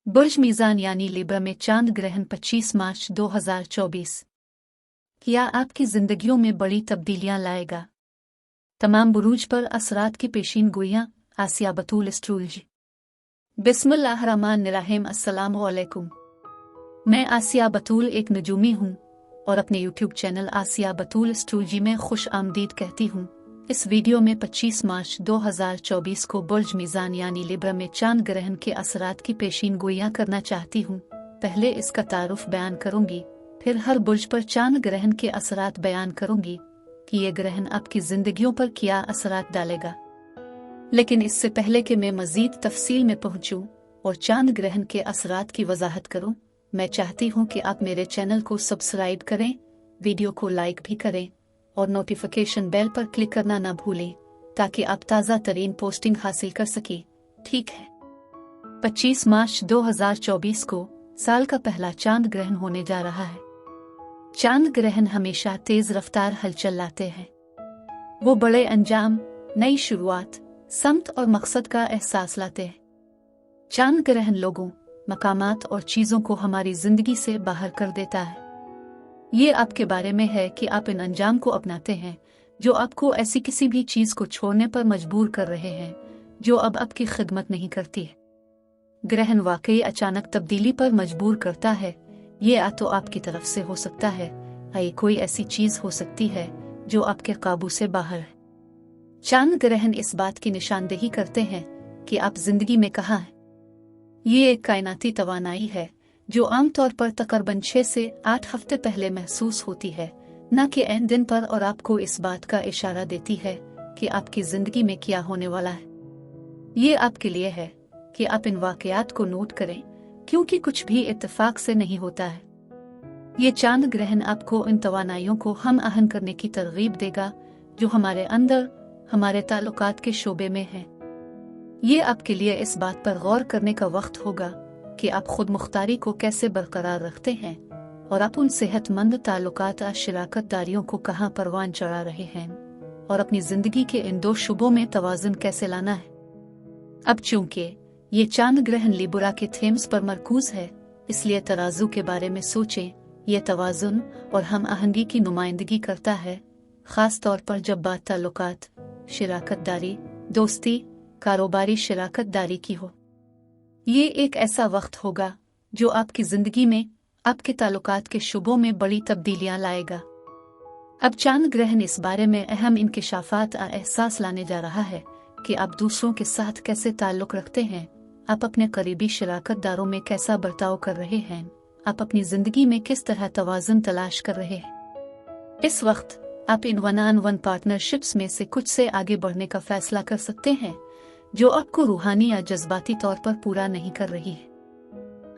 बुर्ज मीज़ान यानी लिब्रा में चांद ग्रहण 25 मार्च 2024। क्या आपकी जिंदगियों में बड़ी तब्दीलियां लाएगा? तमाम बुरूज पर असरात की पेशीन गोइयां। आसिया बतूल एस्ट्रोलॉजी। बिस्मिल्लाहिर्रहमानिर्रहीम। अस्सलामु अलैकुम। मैं आसिया बतूल एक नजूमी हूँ और अपने यूट्यूब चैनल आसिया बतूल एस्ट्रोलॉजी में खुश आमदीद कहती हूँ। इस वीडियो में 25 मार्च 2024 को बुर्ज मीज़ान यानी लिब्रा में चांद ग्रहण के असरात की पेशीन गोइयां करना चाहती हूँ। पहले इसका तारुफ बयान करूंगी, फिर हर बुर्ज पर चांद ग्रहण के असरात बयान करूंगी कि ये ग्रहण आपकी जिंदगियों पर क्या असरात डालेगा। लेकिन इससे पहले कि मैं मजीद तफसील में पहुंचूं और चांद ग्रहण के असरात की वजाहत करूं, मैं चाहती हूं कि आप मेरे चैनल को सब्सक्राइब करें, वीडियो को लाइक भी करें और नोटिफिकेशन बेल पर क्लिक करना ना भूलें ताकि आप ताज़ा तरीन पोस्टिंग हासिल कर सकें। ठीक है। 25 मार्च 2024 को साल का पहला चांद ग्रहण होने जा रहा है। चांद ग्रहण हमेशा तेज रफ्तार हलचल लाते हैं। वो बड़े अंजाम, नई शुरुआत, समत और मकसद का एहसास लाते हैं। चांद ग्रहण लोगों, मकामात और चीजों को हमारी जिंदगी से बाहर कर देता है। ये आपके बारे में है कि आप इन अंजाम को अपनाते हैं जो आपको ऐसी किसी भी चीज को छोड़ने पर मजबूर कर रहे हैं जो अब आपकी खिदमत नहीं करती है। ग्रहण वाकई अचानक तब्दीली पर मजबूर करता है। ये या तो आपकी तरफ से हो सकता है या कोई ऐसी चीज हो सकती है जो आपके काबू से बाहर है। चांद ग्रहण इस बात की निशानदेही करते हैं कि आप जिंदगी में कहाँ हैं। ये एक कायनाती तवानाई है जो आमतौर पर तकरीबन 6 से 8 हफ्ते पहले महसूस होती है, न कि ऐन दिन पर, और आपको इस बात का इशारा देती है कि आपकी जिंदगी में क्या होने वाला है। ये आपके लिए है कि आप इन वाकयात को नोट करें, क्योंकि कुछ भी इत्तेफाक से नहीं होता है। ये चांद ग्रहण आपको इन तवानाइयों को हम आहन करने की तरगीब देगा जो हमारे अंदर, हमारे ताल्लुकात के शोबे में है। ये आपके लिए इस बात पर गौर करने का वक्त होगा कि आप खुद मुख्तारी को कैसे बरकरार रखते हैं और आप उन सेहतमंद ताल्लुकात और शराकत दारियों को कहाँ परवान चढ़ा रहे हैं और अपनी जिंदगी के इन दो शुबों में तवाज़ुन कैसे लाना है। अब चूंकि ये चांद ग्रहण लिब्रा के थेम्स पर मरकूज है, इसलिए तराजू के बारे में सोचें। ये तवाज़ुन और हम आहंगी की नुमाइंदगी करता है, खास तौर पर जब बात ताल्लुकात, शराकत दारी, दोस्ती, कारोबारी शराकत दारी की हो। ये एक ऐसा वक्त होगा जो आपकी जिंदगी में, आपके ताल्लुकात के शुबों में बड़ी तब्दीलियां लाएगा। अब चांद ग्रहण इस बारे में अहम इंकिशाफात और एहसास लाने जा रहा है कि आप दूसरों के साथ कैसे ताल्लुक रखते हैं, आप अपने करीबी शराकत दारों में कैसा बर्ताव कर रहे हैं, आप अपनी जिंदगी में किस तरह तवाज़ुन तलाश कर रहे हैं। इस वक्त आप in one on one partnerships में से कुछ से आगे बढ़ने का फैसला कर सकते हैं जो आपको रूहानी या जज्बाती तौर पर पूरा नहीं कर रही है।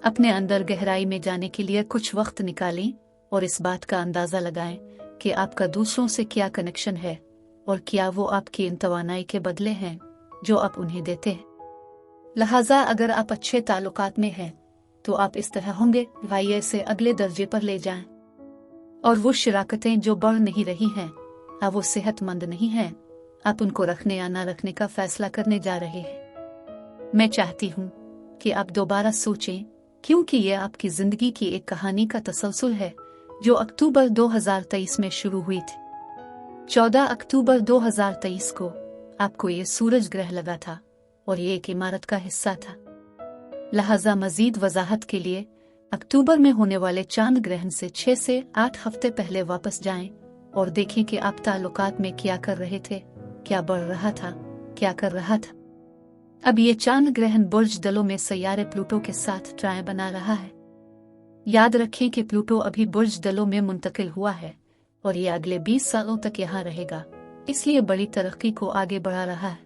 अपने अंदर गहराई में जाने के लिए कुछ वक्त निकालें और इस बात का अंदाजा लगाएं कि आपका दूसरों से क्या कनेक्शन है और क्या वो आपकी इन तवानाई के बदले हैं जो आप उन्हें देते हैं। लिहाजा अगर आप अच्छे ताल्लुकात में हैं तो आप इस तरह होंगे भाई से अगले दर्जे पर ले जाएं, और वो शराकतें जो बढ़ नहीं रही हैं या वो सेहतमंद नहीं हैं, आप उनको रखने या ना रखने का फैसला करने जा रहे हैं। मैं चाहती हूँ कि आप दोबारा सोचें, क्योंकि यह आपकी जिंदगी की एक कहानी का तसलसल है जो अक्टूबर 2023 में शुरू हुई थी। 14 अक्टूबर 2023 को आपको ये सूरज ग्रह लगा था और ये एक इमारत का हिस्सा था। लिहाजा मजीद वजाहत के लिए अक्टूबर में होने वाले चांद ग्रहण से 6 से 8 हफ्ते पहले वापस जाएं और देखें कि आप ताल्लुकात में क्या कर रहे थे, क्या बढ़ रहा था, क्या कर रहा था। अब ये चांद ग्रहण बुर्ज दलों में सैयारे प्लूटो के साथ ट्राय बना रहा है। याद रखें कि प्लूटो अभी बुर्ज दलों में मुंतकिल हुआ है और ये अगले 20 सालों तक यहाँ रहेगा, इसलिए बड़ी तरक्की को आगे बढ़ा रहा है।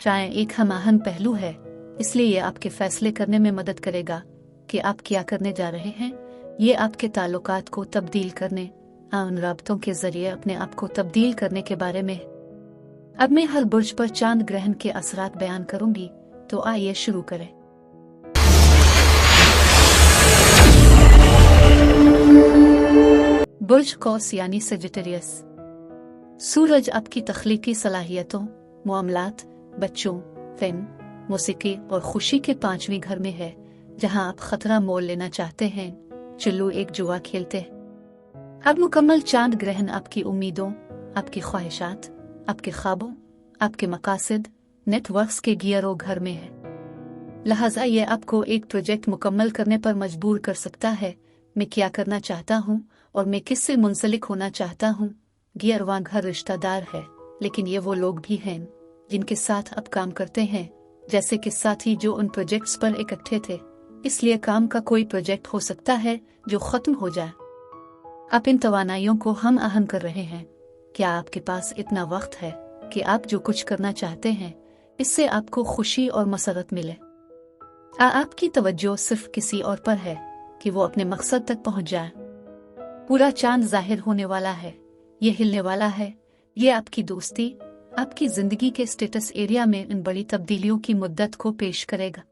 ट्राय एक हमाहंग पहलू है, इसलिए ये आपके फैसले करने में मदद करेगा कि आप क्या करने जा रहे हैं। ये आपके ताल्लुकात को तब्दील करने, उन राबतों के जरिए अपने आप को तब्दील करने के बारे में। अब मैं हर बुर्ज पर चांद ग्रहण के असरात बयान करूंगी, तो आइए शुरू करें। बुर्ज कौस यानी सेजिटेरियस। सूरज आपकी तख्लीकी सलाहियतों, मामलात, बच्चों, फिल्म, मौसीकी और खुशी के 5वें घर में है, जहां आप खतरा मोल लेना चाहते हैं, चलो एक जुआ खेलते हैं। अब मुकम्मल चांद ग्रहण आपकी उम्मीदों, आपकी ख्वाहिशात, आपके ख्वाबों, आपके मकासद, नेटवर्क्स के गियरों घर में है। लिहाजा ये आपको एक प्रोजेक्ट मुकम्मल करने पर मजबूर कर सकता है। मैं क्या करना चाहता हूँ और मैं किससे मुंसलिक होना चाहता हूँ। गियरवा घर रिश्तेदार है, लेकिन ये वो लोग भी हैं जिनके साथ आप काम करते हैं, जैसे कि साथी जो उन प्रोजेक्ट्स पर इकट्ठे थे। इसलिए काम का कोई प्रोजेक्ट हो सकता है जो खत्म हो जाए। आप इन तवानाइयों को हम आहन कर रहे हैं। क्या आपके पास इतना वक्त है कि आप जो कुछ करना चाहते हैं इससे आपको खुशी और मसरत मिले? आपकी तवज्जो सिर्फ किसी और पर है कि वो अपने मकसद तक पहुंच जाए। पूरा चांद जाहिर होने वाला है, ये हिलने वाला है। ये आपकी दोस्ती, आपकी जिंदगी के स्टेटस एरिया में इन बड़ी तब्दीलियों की मुद्दत को पेश करेगा।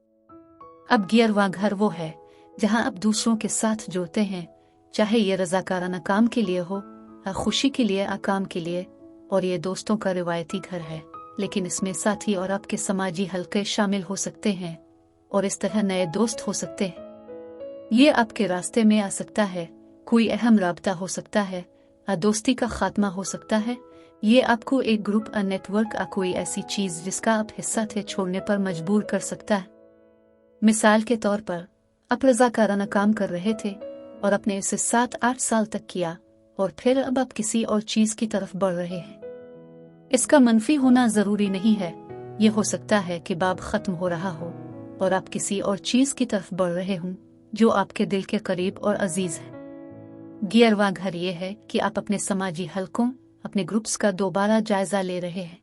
अब गियरवा घर वो है जहां आप दूसरों के साथ जुड़ते हैं, चाहे ये रजाकाराना काम के लिए हो, खुशी के लिए, काम के लिए। और ये दोस्तों का रिवायती घर है, लेकिन इसमें साथी और आपके समाजी हलके शामिल हो सकते हैं और इस तरह नए दोस्त हो सकते हैं। ये आपके रास्ते में आ सकता है, कोई अहम राब्ता हो सकता है, दोस्ती का खात्मा हो सकता है। ये आपको एक ग्रुप, नेटवर्क, कोई ऐसी चीज जिसका आप हिस्सा थे छोड़ने पर मजबूर कर सकता है। मिसाल के तौर पर, आप रजाकाराना काम कर रहे थे और अपने इसे 7-8 साल तक किया और फिर अब आप किसी और चीज की तरफ बढ़ रहे हैं। इसका मनफी होना जरूरी नहीं है। ये हो सकता है कि बाब खत्म हो रहा हो और आप किसी और चीज की तरफ बढ़ रहे हों जो आपके दिल के करीब और अजीज है। गियरवा घर ये है कि आप अपने समाजी हलकों, अपने ग्रुप्स का दोबारा जायजा ले रहे हैं।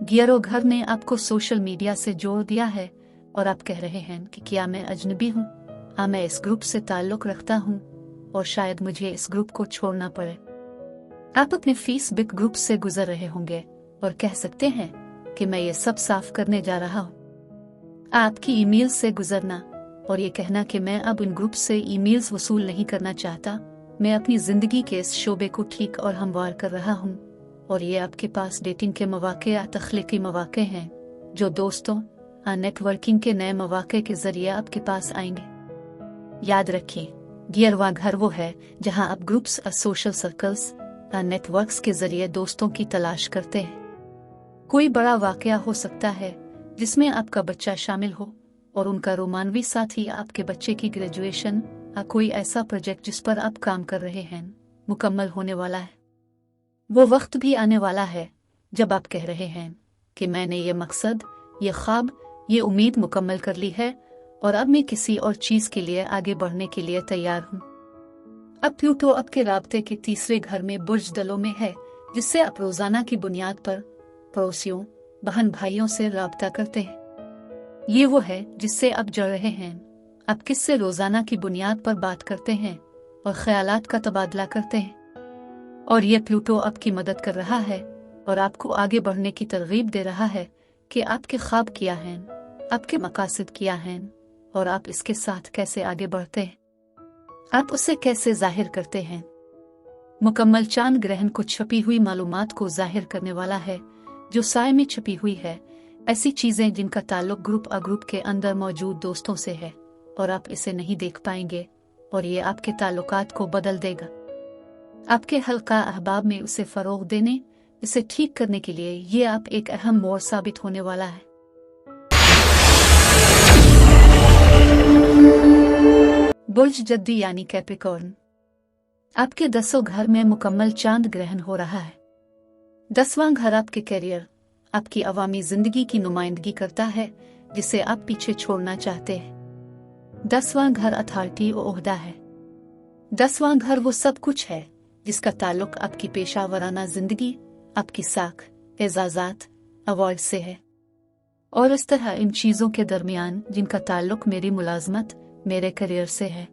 गियरो घर ने आपको सोशल मीडिया से जोड़ दिया है और आप कह रहे हैं कि क्या मैं अजनबी हूँ? मैं इस ग्रुप से ताल्लुक रखता हूँ और शायद मुझे इस ग्रुप को छोड़ना पड़े। आप अपने फेसबुक ग्रुप से गुजर रहे होंगे और कह सकते हैं कि मैं ये सब साफ करने जा रहा हूँ। आपकी ईमेल से गुजरना और ये कहना कि मैं अब इन ग्रुप से ईमेल्स वसूल नहीं करना चाहता, मैं अपनी जिंदगी के इस शोबे को ठीक और हमवार कर रहा हूँ। और ये आपके पास डेटिंग के मौके या तख्लीकी मौके हैं जो दोस्तों, नेटवर्किंग के नए मौके के जरिए आपके पास आएंगे। याद रखें, गियरवा घर वो है जहां आप ग्रुप्स, सोशल सर्कल्स, नेटवर्क्स के जरिए दोस्तों की तलाश करते हैं। कोई बड़ा वाकया हो सकता है जिसमें आपका बच्चा शामिल हो और उनका रोमानवी साथी आपके बच्चे की ग्रेजुएशन, कोई ऐसा प्रोजेक्ट जिस पर आप काम कर रहे हैं मुकम्मल होने वाला है। वो वक्त भी आने वाला है जब आप कह रहे हैं कि मैंने ये मकसद, ये ख्वाब, ये उम्मीद मुकम्मल कर ली है और अब मैं किसी और चीज के लिए आगे बढ़ने के लिए तैयार हूँ। अब प्लूटो आपके राब्ते के तीसरे घर में बुर्ज दलों में है, जिससे आप रोजाना की बुनियाद पर पड़ोसियों, बहन भाइयों से राब्ता करते हैं। ये वो है जिससे आप जुड़ रहे हैं। आप किससे रोजाना की बुनियाद पर बात करते हैं और ख्यालात का तबादला करते हैं। और ये प्लूटो आपकी मदद कर रहा है और आपको आगे बढ़ने की तरगीब दे रहा है कि आपके ख्वाब क्या हैं, आपके मकासद क्या हैं और आप इसके साथ कैसे आगे बढ़ते हैं, आप उसे कैसे जाहिर करते हैं। मुकम्मल चांद ग्रहण को छपी हुई मालूमात को जाहिर करने वाला है जो साए में छपी हुई है, ऐसी चीजें जिनका ताल्लुक ग्रुप के अंदर मौजूद दोस्तों से है और आप इसे नहीं देख पाएंगे और ये आपके ताल्लुकात को बदल देगा। आपके हल्का अहबाब में उसे फरोग देने, इसे ठीक करने के लिए ये आप एक अहम मोड़ साबित होने वाला है। बुर्ज जद्दी यानी कैप्रिकॉर्न, आपके 10वें घर में मुकम्मल चांद ग्रहण हो रहा है। 10वां घर आपके करियर, आपकी अवामी जिंदगी की नुमाइंदगी करता है जिसे आप पीछे छोड़ना चाहते हैं। 10वां घर अथॉरिटी और ओहदा है। 10वां घर वो सब कुछ है जिसका ताल्लुक आपकी पेशावराना जिंदगी, आपकी साख, एजाजात, अवार्ड से है और इस तरह इन चीजों के दरमियान जिनका ताल्लुक मेरी मुलाजमत, मेरे करियर से है।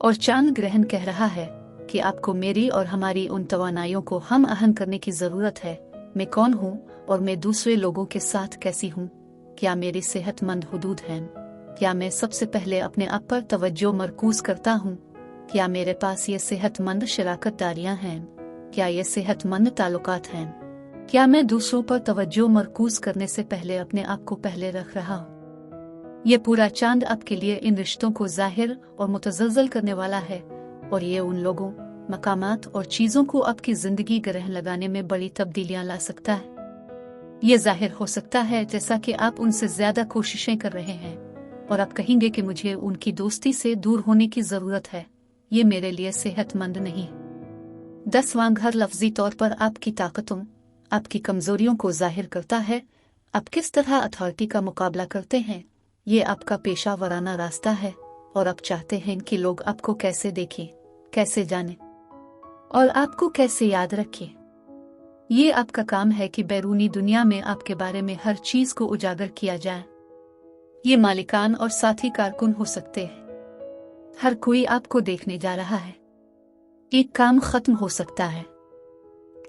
और चांद ग्रहण कह रहा है कि आपको मेरी और हमारी उन तवानाइयों को हम आहन करने की जरूरत है। मैं कौन हूँ और मैं दूसरे लोगों के साथ कैसी हूँ? क्या मेरी सेहतमंद हुदूद हैं? क्या मैं सबसे पहले अपने आप पर तवज्जो मरकूज करता हूँ? क्या मेरे पास ये सेहतमंद शराकतदारियाँ हैं? क्या ये सेहतमंद ताल्लुकात हैं? क्या मैं दूसरों पर तवज्जो मरकूज करने से पहले अपने आप को पहले रख रहा हूँ? ये पूरा चांद आपके लिए इन रिश्तों को जाहिर और मुतज़लज़ल करने वाला है, और ये उन लोगों, मकामात और चीज़ों को आपकी ज़िंदगी ग्रहण लगाने में बड़ी तब्दीलियां ला सकता है। ये जाहिर हो सकता है जैसा कि आप उनसे ज़्यादा कोशिशें कर रहे हैं और आप कहेंगे कि मुझे उनकी दोस्ती से दूर होने की ज़रूरत है, ये मेरे लिए सेहतमंद नहीं। 10वां घर लफ्जी तौर पर आपकी ताकतों, आपकी कमजोरियों को जाहिर करता है। आप किस तरह अथॉरिटी का मुकाबला करते हैं, ये आपका पेशा वराना रास्ता है, और आप चाहते हैं कि लोग आपको कैसे देखें, कैसे जानें और आपको कैसे याद रखें। ये आपका काम है कि बैरूनी दुनिया में आपके बारे में हर चीज को उजागर किया जाए। ये मालिकान और साथी कारकुन हो सकते हैं। हर कोई आपको देखने जा रहा है। एक काम खत्म हो सकता है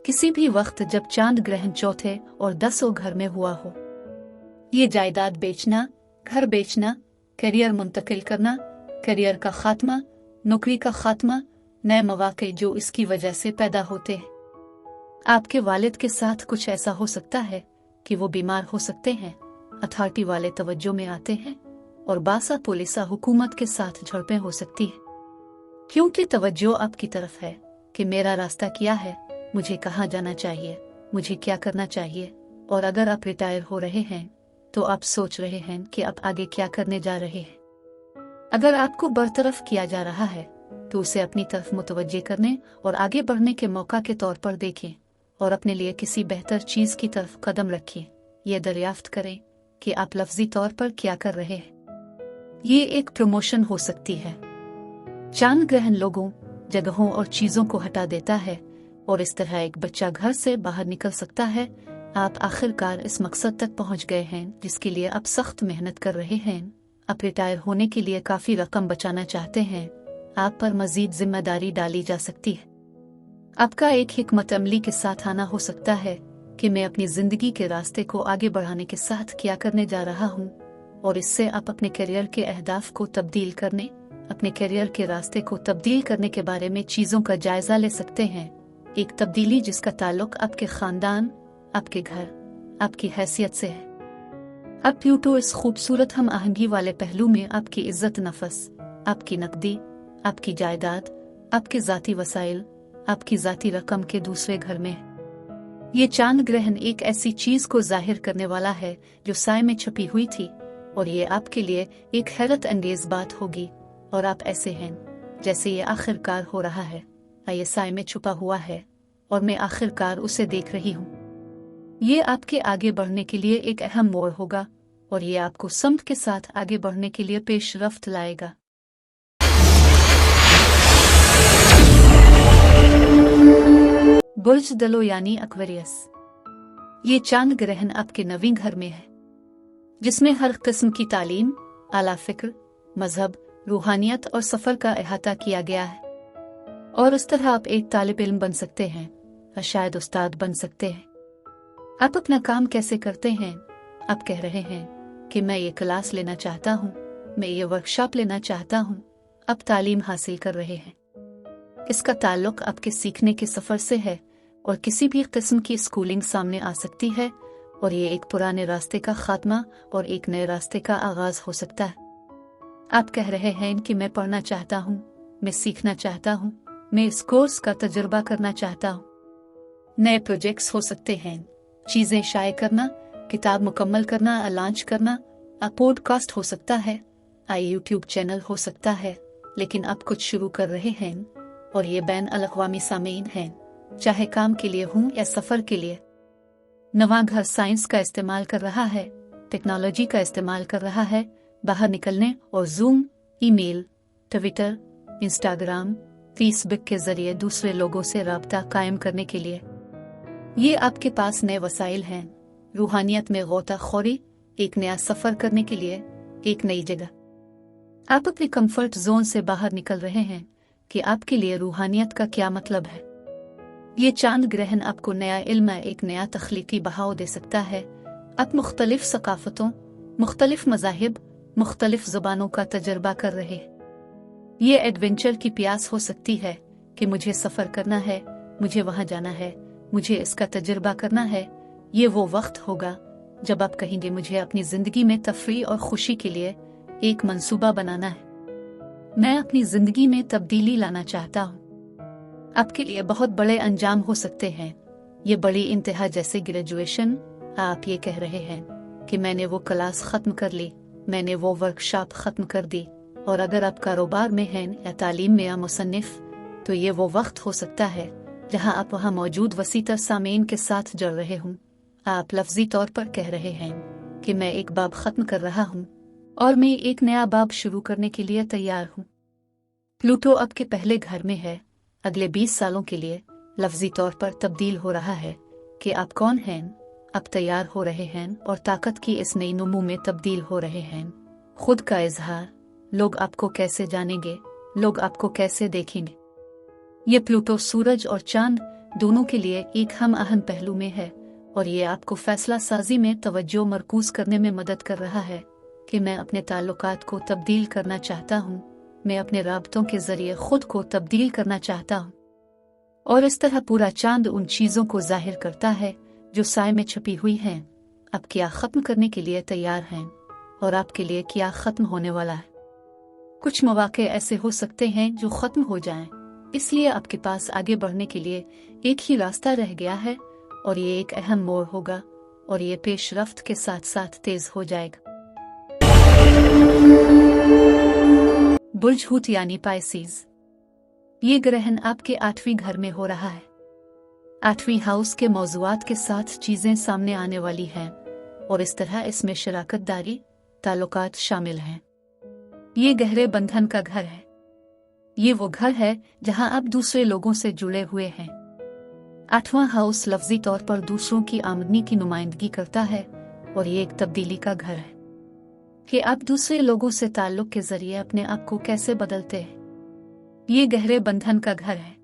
किसी भी वक्त जब चांद ग्रहण चौथे और 10वें घर में हुआ हो। ये जायदाद बेचना, घर बेचना, करियर मुंतकिल करना, करियर का खात्मा, नौकरी का खात्मा, नए मौके जो इसकी वजह से पैदा होते हैं। आपके वालिद के साथ कुछ ऐसा हो सकता है कि वो बीमार हो सकते हैं, अथॉरिटी वाले तवज्जो में आते हैं, और बासा पुलिसा हुकूमत के साथ झड़पें हो सकती है, क्योंकि तवज्जो आपकी तरफ है कि मेरा रास्ता क्या है, मुझे कहाँ जाना चाहिए, मुझे क्या करना चाहिए। और अगर आप रिटायर हो रहे हैं तो आप सोच रहे हैं कि आप आगे क्या करने जा रहे हैं। अगर आपको बरतरफ किया जा रहा है तो उसे अपनी तरफ मुतवज्जे करने और आगे बढ़ने के मौका के तौर पर देखें, और अपने लिए किसी बेहतर चीज की तरफ कदम रखें। यह दरियाफ्त करें कि आप लफ्जी तौर पर क्या कर रहे हैं। ये एक प्रमोशन हो सकती है। चांद ग्रहण लोगों, जगहों और चीजों को हटा देता है, और इस तरह एक बच्चा घर से बाहर निकल सकता है। आप आखिरकार इस मकसद तक पहुंच गए हैं जिसके लिए आप सख्त मेहनत कर रहे हैं। आप रिटायर होने के लिए काफी रकम बचाना चाहते हैं। आप पर मजीद जिम्मेदारी डाली जा सकती है। आपका एक हिकमत अमली के साथ आना हो सकता है कि मैं अपनी जिंदगी के रास्ते को आगे बढ़ाने के साथ क्या करने जा रहा हूँ, और इससे आप अपने करियर के अहदाफ को तब्दील करने, अपने करियर के रास्ते को तब्दील करने के बारे में चीजों का जायजा ले सकते हैं। एक तब्दीली जिसका ताल्लुक आपके खानदान, आपके घर, आपकी हैसियत से है। अब प्लूटो इस खूबसूरत हम आहंगी वाले पहलू में आपकी इज्जत नफस, आपकी नकदी, आपकी जायदाद, आपके जाती वसाइल, आपकी जाती रकम के दूसरे घर में है। ये चांद ग्रहण एक ऐसी चीज को जाहिर करने वाला है जो साए में छुपी हुई थी, और ये आपके लिए एक हैरत अंगेज बात होगी, और आप ऐसे हैं जैसे ये आखिरकार हो रहा है, ये साए में छुपा हुआ है और मैं आखिरकार उसे देख रही हूँ। ये आपके आगे बढ़ने के लिए एक अहम मोड़ होगा, और ये आपको समत के साथ आगे बढ़ने के लिए पेशरफ्त लाएगा। बुर्ज दलो यानी एक्वेरियस। ये चांद ग्रहण आपके 9वें घर में है, जिसमें हर किस्म की तालीम, आला फिक्र, मजहब, रूहानियत और सफर का अहाता किया गया है। और इस तरह आप एक तालिब इल्म बन सकते हैं, या शायद उस्ताद बन सकते हैं। आप अपना काम कैसे करते हैं? आप कह रहे हैं कि मैं ये क्लास लेना चाहता हूँ, मैं ये वर्कशॉप लेना चाहता हूँ। आप तालीम हासिल कर रहे हैं। इसका ताल्लुक आपके सीखने के सफर से है, और किसी भी किस्म की स्कूलिंग सामने आ सकती है, और ये एक पुराने रास्ते का खात्मा और एक नए रास्ते का आगाज हो सकता है। आप कह रहे हैं कि मैं पढ़ना चाहता हूँ, मैं सीखना चाहता हूँ, मैं इस कोर्स का तजुर्बा करना चाहता हूँ। नए प्रोजेक्ट्स हो सकते हैं, चीजें शाये करना, किताब मुकम्मल करना, लॉन्च करना, पॉडकास्ट हो सकता है, यूट्यूब चैनल हो सकता है। लेकिन आप कुछ शुरू कर रहे हैं, और ये बैन अल-अक़वामी सामीन हैं, चाहे काम के लिए हूँ या सफर के लिए। 9वां घर साइंस का इस्तेमाल कर रहा है, टेक्नोलॉजी का इस्तेमाल कर रहा है, बाहर निकलने और zoom, email, Twitter, Instagram, Facebook के जरिए दूसरे लोगों से राब्ता कायम करने के लिए। ये आपके पास नए वसाइल हैं, रूहानियत में गोताखोरी, एक नया सफर करने के लिए, एक नई जगह। आप अपने कंफर्ट जोन से बाहर निकल रहे हैं कि आपके लिए रूहानियत का क्या मतलब है। ये चांद ग्रहण आपको नया इल्म, एक नया तख्लीकी बहाव दे सकता है। आप मुख्तलिफ सकाफतों, मुख्तलिफ मज़ाहिब, मुख्तलिफ ज़ुबानों का तजर्बा कर रहे हैं। ये एडवेंचर की प्यास हो सकती है कि मुझे सफ़र करना है, मुझे वहाँ जाना है, मुझे इसका तजर्बा करना है। ये वो वक्त होगा जब आप कहेंगे मुझे अपनी जिंदगी में तफरीह और खुशी के लिए एक मंसूबा बनाना है। मैं अपनी जिंदगी में तब्दीली लाना चाहता हूँ। आपके लिए बहुत बड़े अंजाम हो सकते हैं, ये बड़ी इंतहा जैसे ग्रेजुएशन। आप ये कह रहे हैं कि मैंने वो क्लास खत्म कर ली, मैंने वो वर्कशॉप खत्म कर दी। और अगर आप कारोबार में हैं या तालीम में या मुसन्निफ, तो ये वो वक्त हो सकता है जहां आप वहां मौजूद वसीतर सामीन के साथ जुड़ रहे हों। आप लफ्जी तौर पर कह रहे हैं कि मैं एक बाब खत्म कर रहा हूं और मैं एक नया बाब शुरू करने के लिए तैयार हूं। प्लूटो आपके पहले घर में है, अगले 20 सालों के लिए लफ्जी तौर पर तब्दील हो रहा है कि आप कौन हैं। आप तैयार हो रहे हैं और ताकत की इस नई नमू में तब्दील हो रहे हैं। खुद का इजहार, लोग आपको कैसे जानेंगे, लोग आपको कैसे देखेंगे। ये प्लूटो सूरज और चांद दोनों के लिए एक हम आहंग पहलू में है और ये आपको फैसला साजी में तवज्जो मरकूज करने में मदद कर रहा है कि मैं अपने ताल्लुकात को तब्दील करना चाहता हूँ, मैं अपने राबतों के जरिए खुद को तब्दील करना चाहता हूँ। और इस तरह पूरा चांद उन चीजों को जाहिर करता है जो साए में छुपी हुई हैं। अब क्या खत्म करने के लिए तैयार हैं और आपके लिए क्या खत्म होने वाला है। कुछ मौके ऐसे हो सकते हैं जो खत्म हो जाएं, इसलिए आपके पास आगे बढ़ने के लिए एक ही रास्ता रह गया है और ये एक अहम मोड़ होगा और ये पेशरफ्त के साथ साथ तेज हो जाएगा। बुर्ज हूत यानी पाइसेस, ये ग्रहण आपके 8वीं घर में हो रहा है। 8वीं हाउस के मौजुआत के साथ चीजें सामने आने वाली हैं और इस तरह इसमें शराकतदारी, ताल्लुकात शामिल हैं। ये गहरे बंधन का घर है। ये वो घर है जहां आप दूसरे लोगों से जुड़े हुए हैं। 8वां हाउस लफ्जी तौर पर दूसरों की आमदनी की नुमाइंदगी करता है और ये एक तब्दीली का घर है कि आप दूसरे लोगों से ताल्लुक के जरिए अपने आप को कैसे बदलते हैं। ये गहरे बंधन का घर है।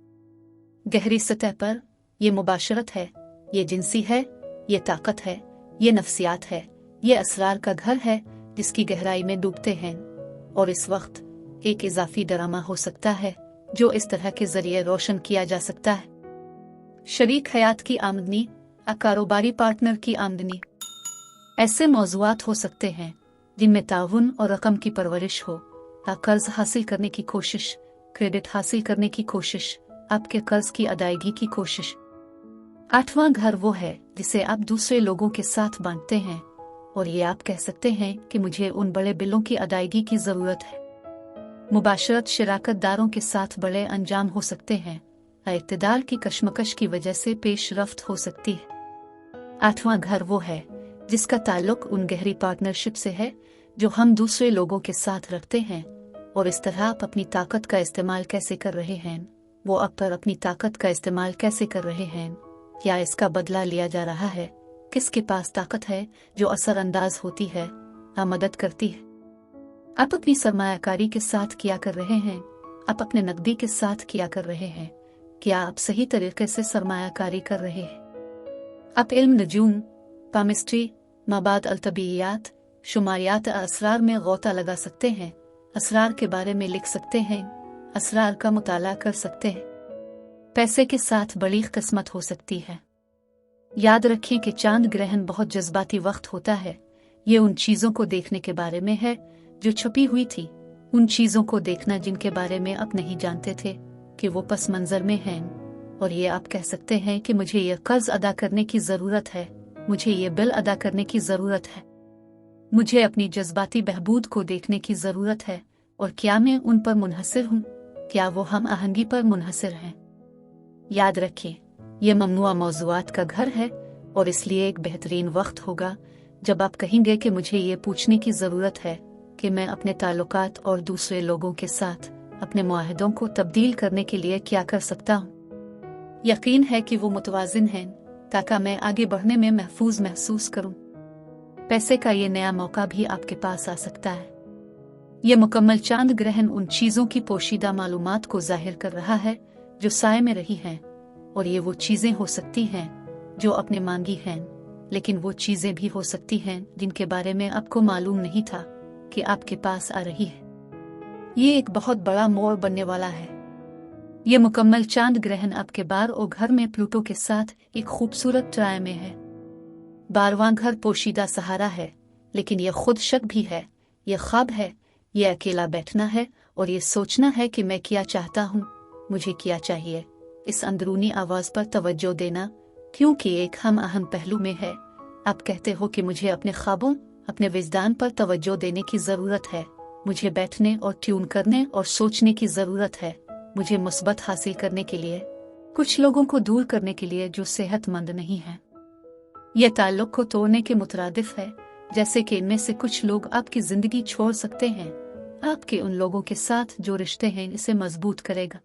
गहरी सतह पर ये मुबाशरत है, ये जिनसी है, ये ताकत है, ये नफ्सियात है, ये असरार का घर है जिसकी गहराई में डूबते हैं। और इस वक्त एक इजाफी ड्रामा हो सकता है जो इस तरह के जरिए रोशन किया जा सकता है। शरीक हयात की आमदनी, कारोबारी पार्टनर की आमदनी। ऐसे मौजुआत हो सकते हैं जिनमें ताउन और रकम की परवरिश हो, कर्ज हासिल करने की कोशिश, क्रेडिट हासिल करने की कोशिश, आपके कर्ज की अदायगी की कोशिश। 8वां घर वो है जिसे आप दूसरे लोगों के साथ बांटते हैं और ये आप कह सकते हैं कि मुझे उन बड़े बिलों की अदायगी की जरूरत है। मुबाशरत शराकतदारों के साथ बड़े अंजाम हो सकते हैं, इक़्तिदार की कशमकश की वजह से पेशरफ्त हो सकती है। 8वां घर वो है जिसका ताल्लुक उन गहरी पार्टनरशिप से है जो हम दूसरे लोगों के साथ रखते हैं और इस तरह आप अपनी ताकत का इस्तेमाल कैसे कर रहे हैं, वो आप पर अपनी ताकत का इस्तेमाल कैसे कर रहे हैं, क्या इसका बदला लिया जा रहा है, किसके पास ताकत है जो असरअंदाज होती है, मदद करती है। आप अपनी सरमायाकारी के साथ किया कर रहे हैं, आप अपने नकदी के साथ किया कर रहे हैं, क्या आप सही तरीके से सरमायाकारी कर रहे हैं। आप इल्म नजूम, पामिस्ट्री, माबाद अलतबीयात, शुमारियात असरार में गौता लगा सकते हैं, असरार के बारे में लिख सकते हैं, असरार का मुताला कर सकते हैं। पैसे के साथ बड़ी किस्मत हो सकती है। याद रखें कि चांद ग्रहण बहुत जज्बाती वक्त होता है। ये उन चीजों को देखने के बारे में है जो छुपी हुई थी, उन चीजों को देखना जिनके बारे में आप नहीं जानते थे कि वो पस मंजर में हैं। और ये आप कह सकते हैं कि मुझे ये कर्ज अदा करने की जरूरत है, मुझे ये बिल अदा करने की जरूरत है, मुझे अपनी जज्बाती बहबूद को देखने की जरूरत है और क्या मैं उन पर मुनहसिर हूँ, क्या वो हम आहंगी पर मुनहसिर हैं। याद रखें, ये ममनुआ मौजुआत का घर है और इसलिए एक बेहतरीन वक्त होगा जब आप कहेंगे कि मुझे ये पूछने की जरूरत है कि मैं अपने ताल्लुकात और दूसरे लोगों के साथ अपने मुआहदों को तब्दील करने के लिए क्या कर सकता हूँ। यकीन है कि वो मुतवाजिन हैं ताकि मैं आगे बढ़ने में महफूज महसूस करूँ। पैसे का ये नया मौका भी आपके पास आ सकता है। ये मुकम्मल चांद ग्रहण उन चीजों की पोशीदा मालूमात को जाहिर कर रहा है जो साए में रही हैं और ये वो चीजें हो सकती हैं जो आपने मांगी हैं, लेकिन वो चीजें भी हो सकती हैं जिनके बारे में आपको मालूम नहीं था कि आपके पास आ रही है। ये एक बहुत बड़ा मोड़ बनने वाला है। ये मुकम्मल चांद ग्रहण आपके बार और घर में प्लूटो के साथ एक खूबसूरत ट्राय में है। 12वां घर पोशीदा सहारा है, लेकिन यह खुद शक भी है, यह ख्वाब है, यह अकेला बैठना है और ये सोचना है कि मैं क्या चाहता हूँ, मुझे क्या चाहिए। इस अंदरूनी आवाज पर तवज्जो देना, क्योंकि एक हम अहम पहलू में है। आप कहते हो कि मुझे अपने ख्वाबों, अपने विजदान पर तवज्जो देने की जरूरत है, मुझे बैठने और ट्यून करने और सोचने की जरूरत है, मुझे मुस्बत हासिल करने के लिए, कुछ लोगों को दूर करने के लिए जो सेहतमंद नहीं है। यह ताल्लुक को तोड़ने के मुतरादिफ है, जैसे कि इनमें से कुछ लोग आपकी जिंदगी छोड़ सकते हैं। आपके उन लोगों के साथ जो रिश्ते हैं इसे मजबूत करेगा।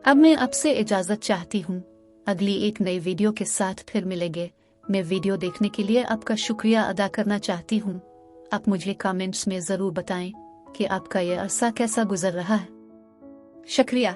अब मैं आपसे इजाजत चाहती हूँ, अगली एक नई वीडियो के साथ फिर मिलेंगे। मैं वीडियो देखने के लिए आपका शुक्रिया अदा करना चाहती हूँ। आप मुझे कमेंट्स में जरूर बताएं कि आपका यह अरसा कैसा गुजर रहा है। शुक्रिया।